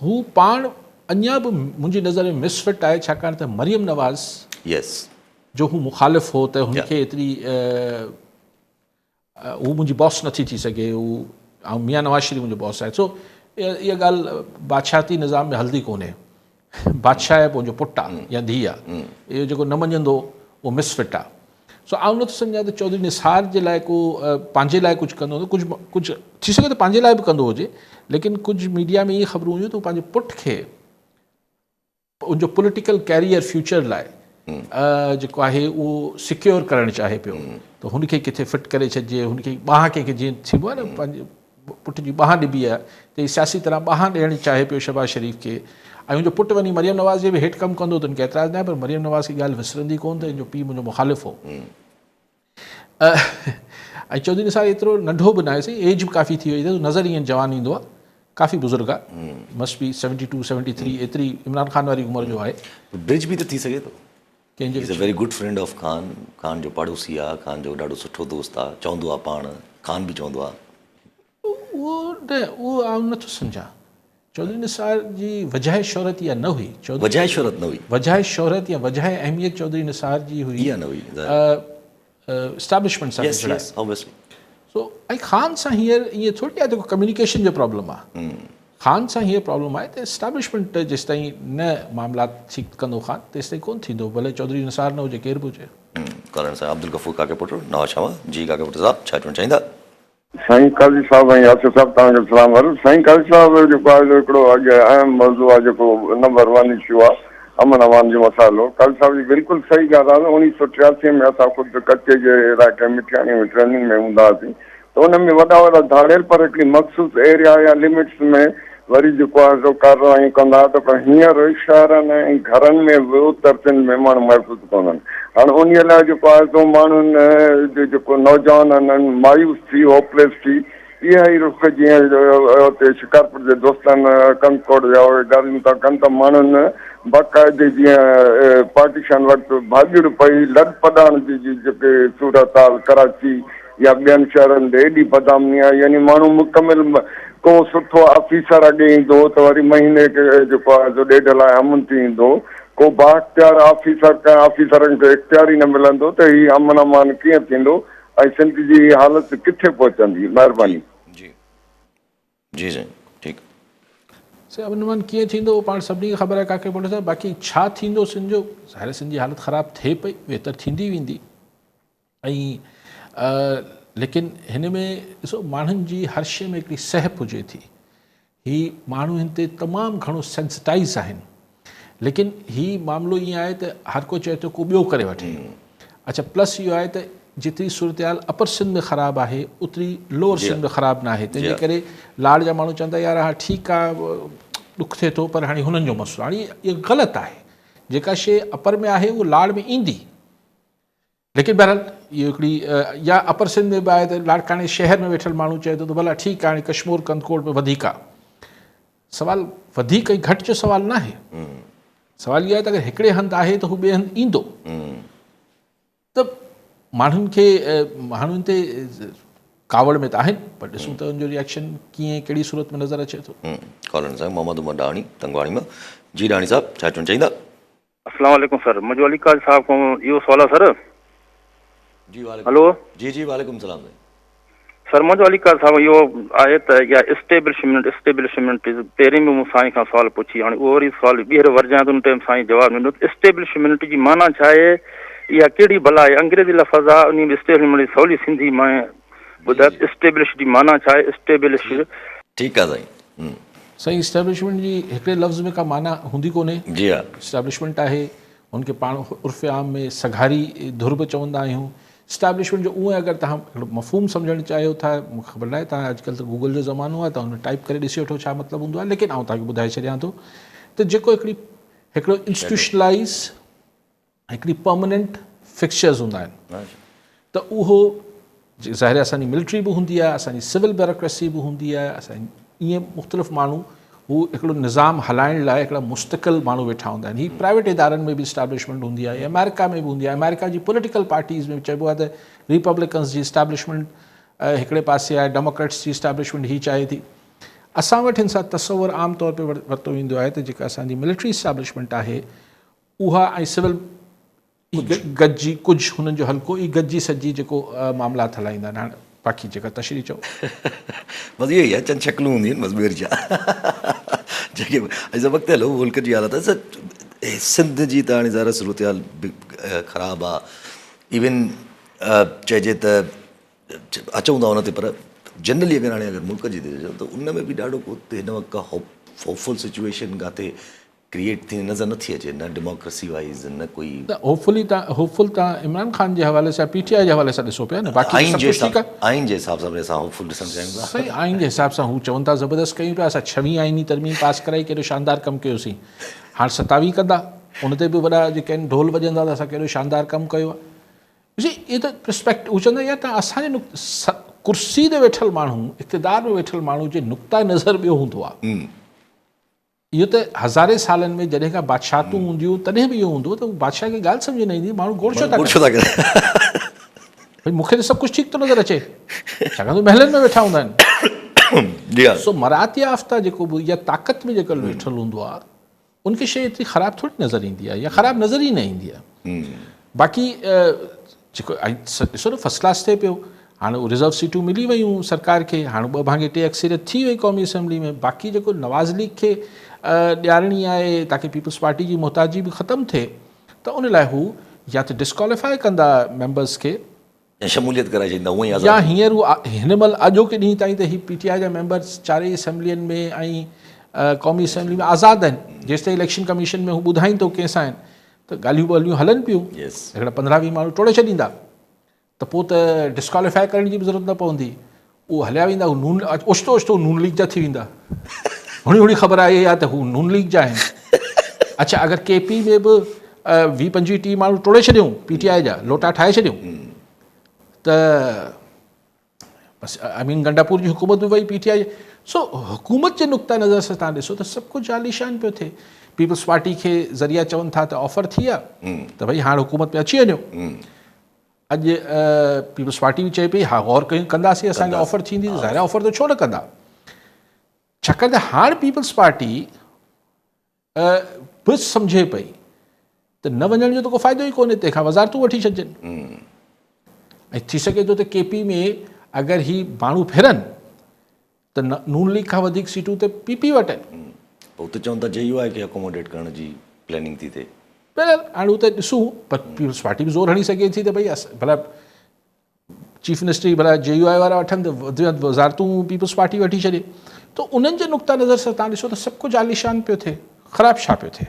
हू पाण अञा बि मुंहिंजी नज़र में मिसफिट आहे छाकाणि त मरियम नवाज़ यस जो हू मुखालिफ़ हो त हुनखे एतिरी हू मुंहिंजी बॉस नथी थी सघे हू ऐं मियां नवाज़ शरीफ़ मुंहिंजो बॉस आहे। सो इहा ॻाल्हि बादशाहती निज़ाम में हलंदी कोन्हे। बादशाह आहे मुंहिंजो पुटु आहे या धीउ आहे इहो जेको न मञंदो उहो मिसफिट आहे। सो आउं नथो सम्झां त चौधरी निसार जे लाइ को पंहिंजे लाइ कुझु कंदो त कुझु थी सघे त पंहिंजे लाइ बि कंदो हुजे लेकिन कुझु मीडिया में इहे ख़बरूं हुयूं त हू पंहिंजे पुट खे उनजो पॉलिटिकल कैरियर फ्यूचर लाइ जेको आहे उहो सिक्योर करणु चाहे पियो त हुनखे किथे फिट करे छॾिजे हुनखे ॿाह कंहिंखे जीअं थींदो आहे न पंहिंजे पुट जी ॿाह ॾिबी आहे त हीअ सियासी तरह ॿाह ॾियणु चाहे पियो शहबाज शरीफ़ खे ऐं मुंहिंजो पुटु वञी मरियम नवाज़ जे बि हेठि कमु कंदो त हुनखे एतिराज़ु न आहे पर मरियम नवाज़ खे ॻाल्हि विसरंदी कोन त हिनजो पीउ मुंहिंजो मुखालिफ़ हो। ऐं चौधरी निसार एतिरो नंढो बि न आहे साईं एज बि काफ़ी थी वई अथसि नज़र ईअं जवान ईंदो आहे काफ़ी बुज़ुर्ग आहे मस्ट बी 72 73 एतिरी इमरान ख़ान वारी उमिरि जो आहे। ब्रिज बि त थी सघे थो कंहिंजे is a very good friend of Khan जो पड़ोसी आहे खान जो ॾाढो सुठो दोस्त आहे चवंदो आहे पाण खान बि चवंदो आहे उहो न उहो आउं नथो सम्झां। चौधरी निसार जी वजह शोहरत इहा न हुई वजह शोहरत न हुई वजह शोहरत या वजह अहमियत चौधरी निसार जी हुई इहा न हुई एस्टैब्लिशमेंट सां यस यस ऑब्वियसली। सो ऐं ख़ान सां हींअर ईअं थोरी आहे जेको कम्युनिकेशन जो प्रॉब्लम आहे ख़ान सां हीअ प्रॉब्लम आहे त एस्टैब्लिशमेंट जेसि ताईं न मामलात ठीकु कंदो ख़ान तेसि ताईं कोन्ह थींदो भले चौधरी निसार न हुजे केर बि हुजे। करण सां अब्दुल गफूर काके पुट नवाज़ शाह जी काके पुट साहब छा चवणु चाहींदा? साईं काजी साहब ऐं यासिर साहब तव्हांखे सलाम वारो। साईं काजी साहब जेको आहे हिकिड़ो अॻे अहम मौज़ू आहे जेको नंबर 1 इशू आहे अमन अमान जो मसालो। काजी साहब जी बिल्कुलु सही ॻाल्हि आहे। 1983 में असां ख़ुदि कच्चे जे इलाइक़े मिठियाणी में ट्रेनिंग में हूंदा हुआसीं त उन में वॾा वॾा धाड़ेल पर हिकिड़ी मख़सूस एरिया या लिमिट्स में वरी जेको आहे सो कार्रवाई कंदा त पर हींअर शहरनि ऐं घरनि में बि उत्तर सिंध में माण्हू महफ़ूज़ कोन्हनि। हाणे उन लाइ जेको आहे सो माण्हुनि जेको नौजवान आहिनि मायूस थी होपलेस थी इहा ई रुख जीअं हुते शिकारपुर जे दोस्तनि कंकोड़ जा ॻाल्हियूं था कनि त माण्हुनि बाक़ाइदे जीअं पार्टीशन वक़्तु भाॼियूं पई लॾ पॾाण जी जेके सूरत हाल कराची या ॿियनि शहरनि ते एॾी बदामी आहे यानी माण्हू मुकमिल को सुठो ऑफिसर अॻे ईंदो त वरी महीने जेको आहे सो ॾेढ लाइ अमन थी ईंदो को बाख्तियार ऑफिसर कंहिं ऑफिसरनि खे इख़्तियार ई न मिलंदो त हीउ अमन अमान कीअं थींदो ऐं सिंध जी हालत किथे पहुचंदी? महिरबानी। जी जी जी ठीकु से अमन कीअं थींदो पाण सभिनी खे ख़बर आहे काके पुट साहब बाक़ी छा थींदो सिंध जो ज़ाहिर सिंध जी हालत ख़राबु थिए पई बहितर थींदी वेंदी ऐं लेकिन हिन में ॾिसो माण्हुनि जी हर शइ में हिकिड़ी सहप हुजे थी ही माण्हू हिन ते तमामु घणो सेंसिटाइज़ आहिनि लेकिन ही मामलो ईअं आहे त हर को चए थो को ॿियो करे वठे। अच्छा, प्लस इहो आहे त जेतिरी सूरत अपर सिंध में ख़राबु आहे ओतिरी लोअर सिंध में ख़राबु न आहे, तंहिंजे करे लाड़ जा माण्हू चवंदा यार हा ठीकु आहे ॾुख थिए थो पर हाणे हुननि जो मसइलो, हाणे इहो ग़लति आहे। जेका शइ अपर में आहे उहा लाड़ में ईंदी, लेकिन बहरहाल इहो हिकिड़ी या अपर सिंध में बि आहे त लाड़काणे शहर में वेठल माण्हू चए थो त भला ठीकु आहे हाणे कश्मीर कंदकोट में वधीक आहे। सवाल वधीक ऐं घटि जो सवाल न आहे, सवाल इहो आहे त अगरि हिकिड़े हंधि आहे त हू ॿिए हंधि ईंदो त माण्हुनि ते कावड़ में त आहिनि, पर ॾिसूं त हुनजो रिएक्शन कीअं कहिड़ी सूरत में नज़र अचे थो। कॉलन साहब मोहम्मद उमर डाणी तंगवाणी में। जी डाणी साहब छा चवणु चाहींदा? अस्सलाम वालेकुम सर, मुंहिंजो अली काज साहब खां इहो सुवाल आहे सर। जी हेलो जी जी वालेकुम सलाम सर, मुंहिंजो अली काज साहब इहो आहे त इहा इस्टेब्लिशमेंट पहिरीं बि मूं साईं खां सुवाल पुछी, हाणे उहो वरी सुवाल ॿीहर वरजां त उन टाइम साईं जवाबु ॾिनो। इस्टेब्लिशमेंट जी माना छा आहे, इहा कहिड़ी भला आहे? अंग्रेज़ी लफ़्ज़ आहे, उन में इस्टेब्लिशमेंट सवली सिंधी मां ॿुधाए इस्टेब्लिश जी माना छा आहे? इस्टेब्लिश ठीकु आहे साईं। साईं इस्टेब्लिशमेंट जी हिकिड़े लफ़्ज़ में का माना हूंदी कोन्हे। जी हा, इस्टेब्लिशमेंट आहे हुनखे पाण उर्फ़ आम में सघारी धुर बि चवंदा आहियूं। इस्टेब्लिशमेंट जो उहे अगरि तव्हां हिकिड़ो मफ़हूम सम्झणु चाहियो था, मूंखे ख़बर न आहे, तव्हां अॼुकल्ह त गूगल जो ज़मानो आहे त हुन टाइप करे ॾिसी वठो छा मतिलबु हूंदो आहे, लेकिन आउं तव्हांखे ॿुधाए छॾियां थो त जेको हिकिड़ो इंस्टीट्यूशनलाइज़ हिकिड़ी परमानेंट फिक्चर्स हूंदा आहिनि त उहो ज़ाहिर असांजी मिलिट्री बि हूंदी आहे, असांजी सिविल ब्यूरोक्रेसी बि हूंदी आहे, असांजी ईअं मुख़्तलिफ़ माण्हू हू हिकिड़ो निज़ाम हलाइण लाइ हिकिड़ा मुस्तक़िल माण्हू वेठा हूंदा आहिनि। हीअ प्राइवेट इदारनि में बि इस्टेब्लिशमेंट हूंदी आहे, अमेरिका में बि हूंदी आहे। अमेरिका जी पॉलिटिकल पार्टीज़ में चइबो आहे त रिपब्लिकन्स जी इस्टेब्लिशमेंट हिकिड़े पासे आहे, डेमोक्रेट्स जी इस्टेब्लिशमेंट हीअ चाहे थी। असां वटि हिन सां तसवुरु आम तौर ते वरितो वेंदो आहे त जेका असांजी मिलिट्री इस्टेब्लिशमेंट आहे उहा ऐं सिविल गॾिजी कुझु हुननि जो हल्को ई गॾिजी सॼी जेको मामलात हलाईंदा आहिनि। हाणे बाक़ी जेका तशरीह चओ बसि इहो ई आहे, चंद शक्लूं हूंदियूं आहिनि, बसि ॿियो छा जेके अॼु वक़्तु हलो मुल्क जी हालत आहे सिंध जी त हाणे ज़ाहिर सूरत हाल ख़राबु आहे। इवन चइजे त अचूं था हुन ते, पर जनरली अगरि मुल्क जी ॾिसो त उन में बि ॾाढो को हिन वक़्तु होपफुल सिचुएशन किथे क्रिएट थी नज़र नथी अचे, न डेमोक्रेसी वाइज़ न कोई। त होपफुल तव्हां इमरान ख़ान जे हवाले सां PTI जे हवाले सां ॾिसो पिया न, बाक़ी आइन जे हिसाब सां असां होपफुल ॾिसणु चाहियूं था। सही, आइन जे हिसाब सां हू चवनि था ज़बरदस्त कयूं पिया, असां 6वीं आइनी तरमीम पास कराई, कहिड़ो शानदार कमु कयोसीं। हाणे 27 कंदा, उन ते बि वॾा जेके आहिनि ढोल वॼंदा त असां कहिड़ो शानदार कमु कयो आहे। इहे त पर्सपेक्टिव हू चवंदा या तव्हां असांजे कुर्सी ते वेठल माण्हू, इक़्तिदार में वेठल माण्हू जे नुक़्ता नज़र ॿियो हूंदो आहे। इहो त हज़ारे सालनि में जॾहिं खां बादशाहतूं हूंदियूं तॾहिं बि इहो हूंदो त बादशाह खे ॻाल्हि सम्झ न ईंदी, माण्हू गोड़ छो था करे, भई मूंखे त सभु कुझु ठीकु थो नज़र अचे, छाकाणि त महलनि में वेठा हूंदा आहिनि। सो मरात याफ़्ता जेको बि या ताक़त में जेको वेठल हूंदो आहे उनखे शइ एतिरी ख़राबु थोरी नज़र ईंदी आहे या ख़राबु नज़र ई न ईंदी आहे। बाक़ी जेको ॾिसो न फर्स्ट क्लास थिए पियो, हाणे उहो रिज़र्व सीटूं मिली वियूं सरकार खे, हाणे 2/3 अक्सरियत थी वई क़ौमी असम्बली में। बाक़ी जेको नवाज़ लीग खे ॾियारणी आहे ताकी पीपल्स पार्टी जी मोहताजी बि ख़तमु थिए, त उन लाइ हू या त डिस्क्वालीफाई कंदा मेंबर्स खे शमूलियत कराए छॾींदा, उअं ई या हींअर हू हिन महिल अॼोके ॾींहं ताईं त हीअ PTI जा मेंबर्स 4 असैम्बलियुनि में ऐं क़ौमी असैम्बली में आज़ादु आहिनि। जेसि ताईं इलेक्शन कमीशन में हू ॿुधाईं थो कंहिंसां आहिनि त ॻाल्हियूं ॿोलियूं हलनि पियूं, हिकिड़ा 15-20 माण्हू टोड़े छॾींदा त पोइ त डिस्क्वालीफाई करण जी बि ज़रूरत न पवंदी, उहो हलिया वेंदा। हू नून ओचितो ओचितो नून लीग जा थी वेंदा। हुणी ख़बर आहे या त हू नून लीग जा आहिनि। अच्छा, अगरि KP में बि 20-25 माण्हू टोड़े छॾियूं PTI जा, लोटा ठाहे छॾियूं त बसि अमीन गंडापुर जी हुकूमत बि वई PTI। सो हुकूमत जे नुक़्ता नज़र सां तव्हां ॾिसो त सभु कुझु आलीशान पियो थिए। पीपल्स पार्टी खे ज़रिया चवनि था त ऑफर थी आहे त भई हाणे हुकूमत में अची वञो। अॼु पीपल्स पार्टी बि चए पई हा गौर कयूं कंदासीं, असांखे ऑफर थींदी, ज़ाहिर ऑफर त छो न कंदा, छाकाणि त हाणे पीपल्स पार्टी बि सम्झे पई त न वञण जो त को फ़ाइदो ई कोन्हे, तंहिंखां वज़ारतूं वठी छॾिजनि। ऐं थी सघे थो त KP में अगरि ही माण्हू फिरनि त नून लीग खां वधीक सीटूं त PP वटि आहिनि। पोइ त चवनि था JUI खे अकोमोडेट करण जी प्लानिंग थी थिए। पर हाणे हू त ॾिसूं, पर पीपल्स पार्टी बि ज़ोर हणी सघे थी त भई भला चीफ मिनिस्टर भला JUI वारा वठनि त वज़ारतूं पीपल्स पार्टी वठी छॾे। त उन्हनि जे नुक़्ता नज़र सां तव्हां ॾिसो त सभु कुझु आलीशान पियो थिए, ख़राबु छा पियो थिए?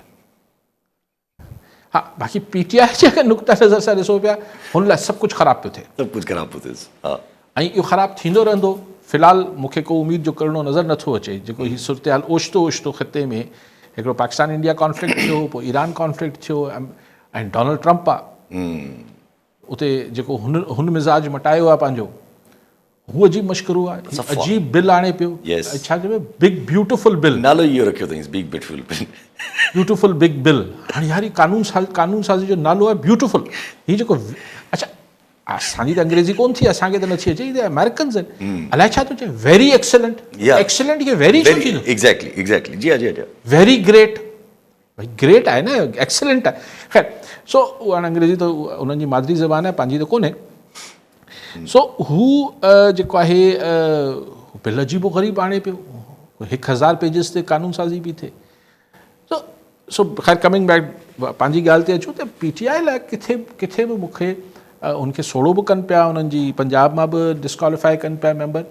हाँ बाक़ी PTI जे अगरि नुक़्ता नज़र सां ॾिसो पिया हुन लाइ सभु कुझु ख़राबु पियो थिए सभु कुझु ख़राबु पियो थिएसि। हा ऐं इहो ख़राबु थींदो रहंदो। फ़िलहालु मूंखे को उमेद जो करिणो नज़र नथो अचे जेको हीअ सूरत हाल ओचितो ख़िते में हिकिड़ो पाकिस्तान इंडिया कॉन्फ्लिक्ट थियो, पोइ ईरान कॉन्फ्लिक्ट थियो ऐं डोनाल्ड ट्रंप आहे उते जेको हुन मिज़ाज मटायो आहे पंहिंजो, हू अजीब मश्करू आहे, अजीब बिल आणे पियो। Yes. छा चइबो बिग ब्यूटिफुल बिल, नालो इहो रखियो अथईं big beautiful bill. Beautiful big bill. हाणे यार कानून साज़ी जो नालो आहे ब्यूटिफुल। हीअ जेको अच्छा असांजी त अंग्रेज़ी कोन थी, असांखे त नथी अचे, अमेरिकन्स आहिनि, अलाए छा थो चए वेरी एक्सेलेंट। एक्सेलेंट खे वेरी छो थींदो? एग्जैक्टली जी जी जी वेरी ग्रेट, भाई ग्रेट आहे न, एक्सेलेंट आहे। ख़ैर सो उहा हाणे अंग्रेज़ी त उन्हनि जी मादरी ज़बान आहे, पंहिंजी त कोन्हे। सो हू जेको आहे बिल अजीबो ग़रीब आणे पियो, 1000 पेजिस ते कानून साज़ी पई थिए। सो ख़ैर कमिंग बैक पंहिंजी ॻाल्हि ते अचूं त PTI लाइ किथे बि मूंखे उनखे सोड़ो बि कनि पिया, उन्हनि जी पंजाब मां बि डिस्क्वालीफाई कनि पिया मेंबर।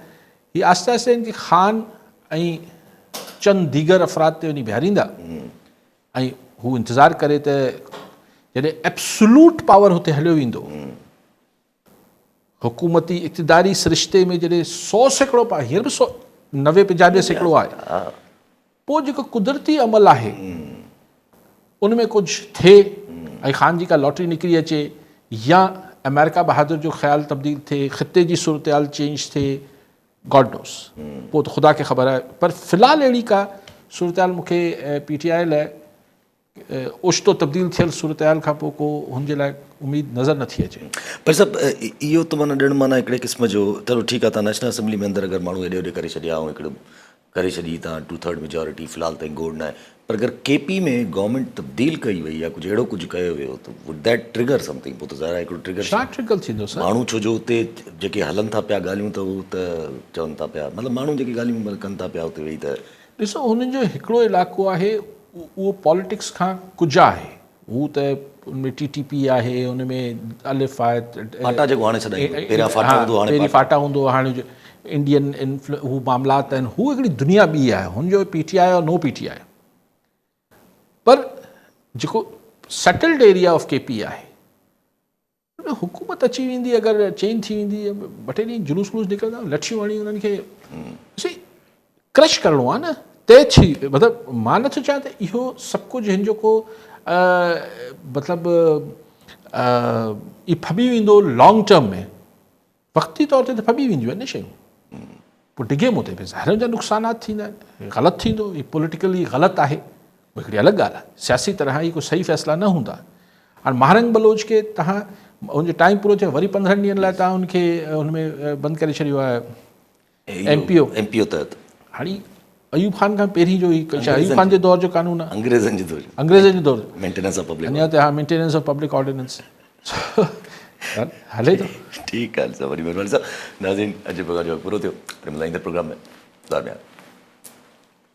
हीअ आहिस्ते आहिस्ते इनखे ख़ान ऐं चंद दीगर अफ़राद ते वञी बीहारींदा ऐं हू इंतज़ारु करे त जॾहिं एब्सोल्यूट पावर हुते हलियो वेंदो, हुकूमती इक़्तिदारी सिरिश्ते में जॾहिं 100% पाए, हींअर बि 90-95% आहे, पोइ जेको कुदरती अमल आहे उन में कुझु थिए ऐं ख़ान जी का लॉटरी निकिरी अचे या अमेरिका बहादुर जो ख़्यालु तब्दील थिए, ख़िते जी सूरत हाल चेंज थिए, गॉड नोस, पोइ त ख़ुदा खे ख़बर आहे। पर फ़िलहालु अहिड़ी का सूरत हाल मूंखे PTI लाइ ओचितो तब्दील थियल सूरत हाल खां पोइ को हुनजे लाइ उमेद नज़र नथी अचे। पर सभु इहो त माना ॾियणु माना हिकिड़े क़िस्म जो चलो ठीकु आहे, तव्हां नेशनल असेंबली में अंदरि अगरि माण्हू हेॾे होॾे करे छॾिया ऐं हिकिड़ो करे छॾी तव्हां 2/3 मेजॉरिटी फ़िलहालु ताईं गोड़ न आहे, पर अगरि KP में गवर्नमेंट तब्दील कई वई या कुझु अहिड़ो कुझु कयो वियो त वुड दैट ट्रिगर समथिंग? पोइ त ज़ाहिर आहे हिकिड़ो ट्रिगर छा ट्रिगर थींदो सर? माण्हू छो जो उते जेके हलनि था पिया ॻाल्हियूं त हू त चवनि था पिया, मतिलबु माण्हू जेके ॻाल्हियूं कनि था पिया उते वेही त ॾिसो हुननि जो हिकिड़ो इलाइक़ो आहे उहो पॉलिटिक्स खां कुझु आहे, हू त उनमें TTP आहे, उनमें अलिफ आहे, फाटा जेको हाणे छॾाई पहिरियां फाटा हूंदो, हाणे पहिरीं फाटा हूंदो, हाणे इंडियन हू मामलात आहिनि, हू हिकिड़ी दुनिया ॿी आहे, हुनजो PTI और नो PTI। पर जेको सेटल्ड एरिया ऑफ KP आहे, हुकूमत अची वेंदी, अगरि चेंज थी वेंदी, 2 ॾींहं जुलूस निकिरंदा, लठियूं हणी उन्हनि खे क्रश करिणो आहे न, तय थी। मतिलबु मां नथो चाहियां त इहो सभु कुझु हिन जो को मतिलबु इहो फबी वेंदो लॉन्ग टर्म में, वक़्ती तौर ते त फबी वेंदियूं आहिनि न शयूं, पोइ डिगे मूं ते बि ज़ाहिर जा नुक़सानात थींदा आहिनि, ग़लति थींदो, हीअ पॉलिटिकली ग़लति आहे, उहा हिकिड़ी अलॻि ॻाल्हि आहे, सियासी तरह ई कोई सही फ़ैसिला न हूंदा। हाणे महारंग बलोच खे तव्हां हुनजो टाइम पूरो थियो, वरी 15 ॾींहंनि लाइ तव्हां हुनखे हुनमें बंदि करे छॾियो आहे MPO तहत। हाणे अयूब खान खां पहिरीं जो ई अयूब खान जे दौर जो कानून आहे, अंग्रेज़नि जे दौर मेंटेनेंस ऑफ पब्लिक, अञा त हा मेंटेनेंस ऑफ पब्लिक ऑर्डिनेंस हले थो। ठीकु आहे, वरी महिरबानी साहब। नाज़रीन अॼु प्रोग्राम जो पूरो थियो, वरी मिलाईंदड़ प्रोग्राम में।